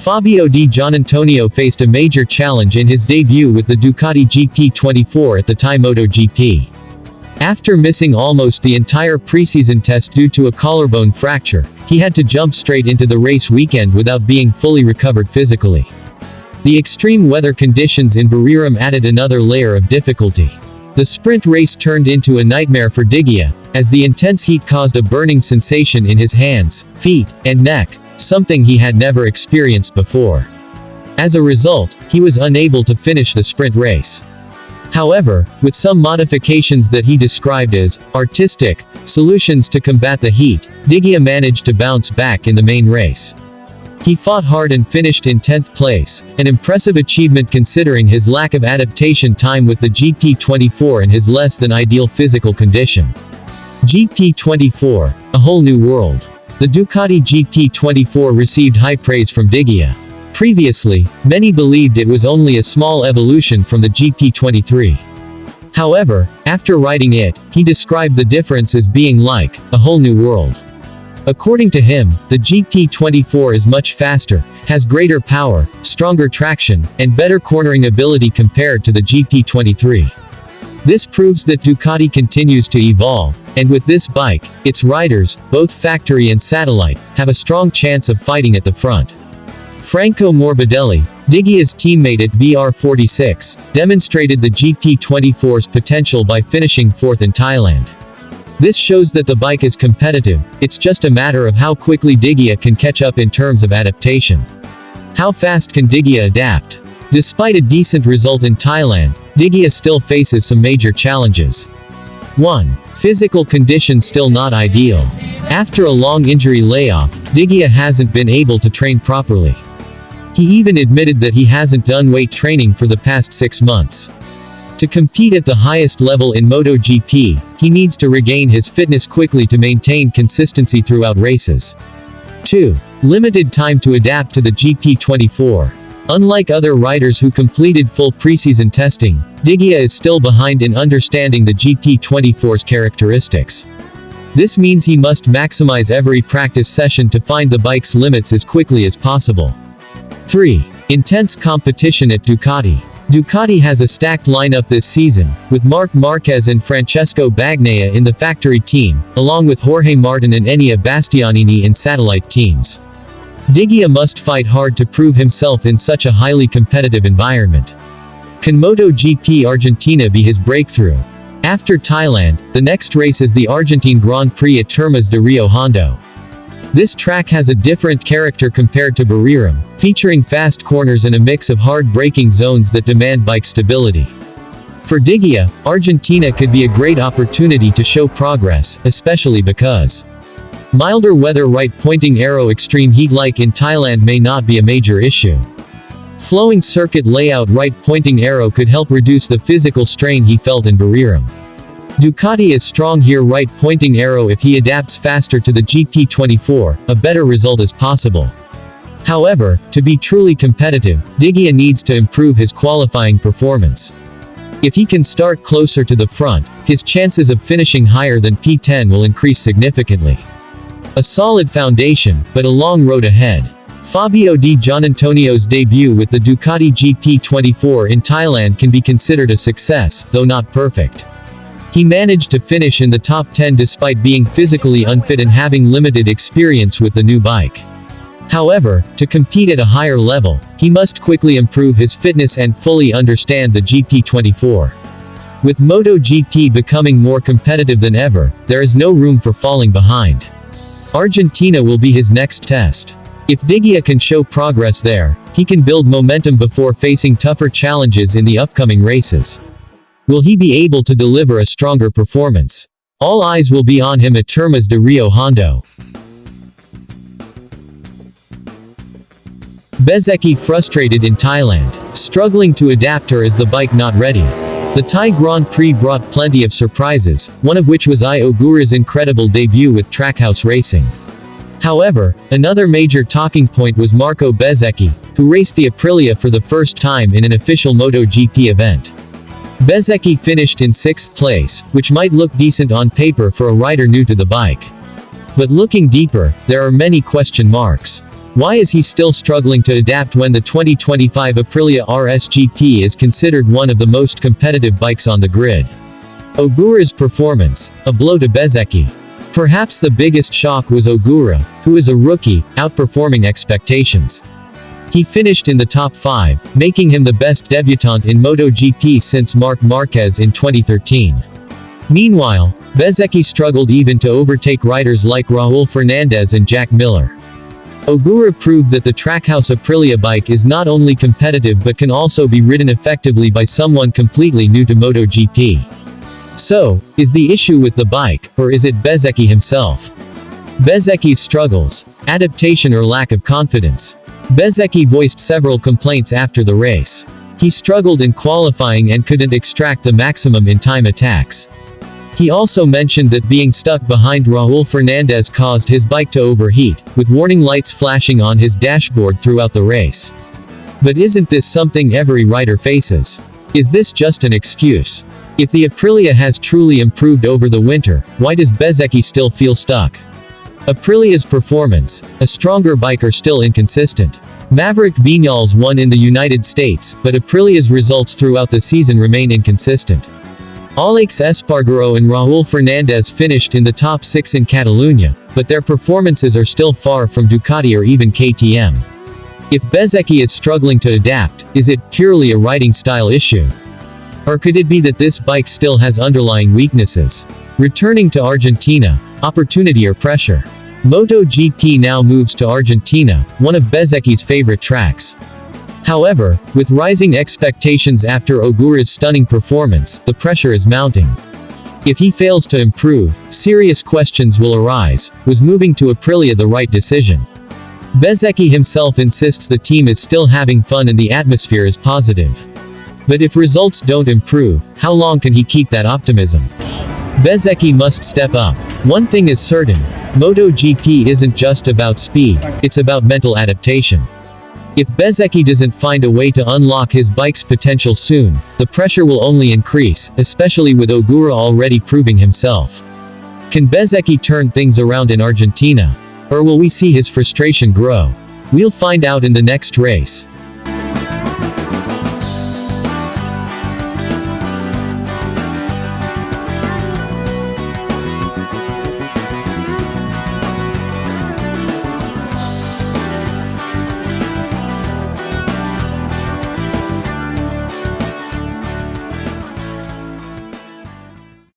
Fabio Di Giannantonio faced a major challenge in his debut with the Ducati GP24 at the Thai MotoGP. After missing almost the entire preseason test due to a collarbone fracture, he had to jump straight into the race weekend without being fully recovered physically. The extreme weather conditions in Buriram added another layer of difficulty. The sprint race turned into a nightmare for Diggia, as the intense heat caused a burning sensation in his hands, feet, and neck, something he had never experienced before. As a result, he was unable to finish the sprint race. However, with some modifications that he described as artistic solutions to combat the heat, Diggia managed to bounce back in the main race. He fought hard and finished in 10th place, an impressive achievement considering his lack of adaptation time with the GP24 and his less than ideal physical condition. GP24, a whole new world. The Ducati GP24 received high praise from Diggia. Previously, many believed it was only a small evolution from the GP23. However, after riding it, he described the difference as being like a whole new world. According to him, the GP24 is much faster, has greater power, stronger traction, and better cornering ability compared to the GP23. This proves that Ducati continues to evolve, and with this bike, its riders, both factory and satellite, have a strong chance of fighting at the front. Franco Morbidelli, Diggia's teammate at VR46, demonstrated the GP24's potential by finishing 4th in Thailand. This shows that the bike is competitive, it's just a matter of how quickly Diggia can catch up in terms of adaptation. How fast can Diggia adapt? Despite a decent result in Thailand, Diggia still faces some major challenges. 1. Physical condition still not ideal. After a long injury layoff, Diggia hasn't been able to train properly. He even admitted that he hasn't done weight training for the past 6 months. To compete at the highest level in MotoGP, he needs to regain his fitness quickly to maintain consistency throughout races. 2. Limited time to adapt to the GP24. Unlike other riders who completed full preseason testing, Diggia is still behind in understanding the GP24's characteristics. This means he must maximize every practice session to find the bike's limits as quickly as possible. 3. Intense competition at Ducati. Ducati has a stacked lineup this season, with Marc Marquez and Francesco Bagnaia in the factory team, along with Jorge Martin and Enea Bastianini in satellite teams. Diggia must fight hard to prove himself in such a highly competitive environment. Can MotoGP Argentina be his breakthrough? After Thailand, the next race is the Argentine Grand Prix at Termas de Rio Hondo. This track has a different character compared to Buriram, featuring fast corners and a mix of hard braking zones that demand bike stability. For Diggia, Argentina could be a great opportunity to show progress, especially because milder weather right-pointing aero extreme heat like in Thailand may not be a major issue. Flowing circuit layout right-pointing aero could help reduce the physical strain he felt in Buriram. Ducati is strong here right-pointing aero if he adapts faster to the GP24, a better result is possible. However, to be truly competitive, Diggia needs to improve his qualifying performance. If he can start closer to the front, his chances of finishing higher than P10 will increase significantly. A solid foundation, but a long road ahead. Fabio Di Giannantonio's debut with the Ducati GP24 in Thailand can be considered a success, though not perfect. He managed to finish in the top 10 despite being physically unfit and having limited experience with the new bike. However, to compete at a higher level, he must quickly improve his fitness and fully understand the GP24. With MotoGP becoming more competitive than ever, there is no room for falling behind. Argentina will be his next test. If Diggia can show progress there, he can build momentum before facing tougher challenges in the upcoming races. Will he be able to deliver a stronger performance? All eyes will be on him at Termas de Rio Hondo. Bezzecchi frustrated in Thailand, struggling to adapt or is the bike not ready? The Thai Grand Prix brought plenty of surprises, one of which was Ogura's incredible debut with Trackhouse Racing. However, another major talking point was Marco Bezzecchi, who raced the Aprilia for the first time in an official MotoGP event. Bezzecchi finished in 6th place, which might look decent on paper for a rider new to the bike. But looking deeper, there are many question marks. Why is he still struggling to adapt when the 2025 Aprilia RSGP is considered one of the most competitive bikes on the grid? Ogura's performance, a blow to Bezzecchi. Perhaps the biggest shock was Ogura, who is a rookie, outperforming expectations. He finished in the top 5, making him the best debutant in MotoGP since Marc Marquez in 2013. Meanwhile, Bezzecchi struggled even to overtake riders like Raul Fernandez and Jack Miller. Ogura proved that the Trackhouse Aprilia bike is not only competitive but can also be ridden effectively by someone completely new to MotoGP. So, is the issue with the bike, or is it Bezzecchi himself? Bezzecchi's struggles, adaptation or lack of confidence. Bezzecchi voiced several complaints after the race. He struggled in qualifying and couldn't extract the maximum in time attacks. He also mentioned that being stuck behind Raul Fernandez caused his bike to overheat, with warning lights flashing on his dashboard throughout the race. But isn't this something every rider faces? Is this just an excuse? If the Aprilia has truly improved over the winter, why does Bezzecchi still feel stuck? Aprilia's performance, a stronger bike, are still inconsistent. Maverick Viñales won in the United States, but Aprilia's results throughout the season remain inconsistent. Alex Espargaro and Raul Fernandez finished in the top 6 in Catalunya, but their performances are still far from Ducati or even KTM. If Bezzecchi is struggling to adapt, is it purely a riding style issue? Or could it be that this bike still has underlying weaknesses? Returning to Argentina, opportunity or pressure? MotoGP now moves to Argentina, one of Bezzecchi's favorite tracks. However, with rising expectations after Ogura's stunning performance, the pressure is mounting. If he fails to improve, serious questions will arise. Was moving to Aprilia the right decision? Bezzecchi himself insists the team is still having fun and the atmosphere is positive. But if results don't improve, how long can he keep that optimism? Bezzecchi must step up. One thing is certain, MotoGP isn't just about speed, it's about mental adaptation. If Bezzecchi doesn't find a way to unlock his bike's potential soon, the pressure will only increase, especially with Ogura already proving himself. Can Bezzecchi turn things around in Argentina? Or will we see his frustration grow? We'll find out in the next race.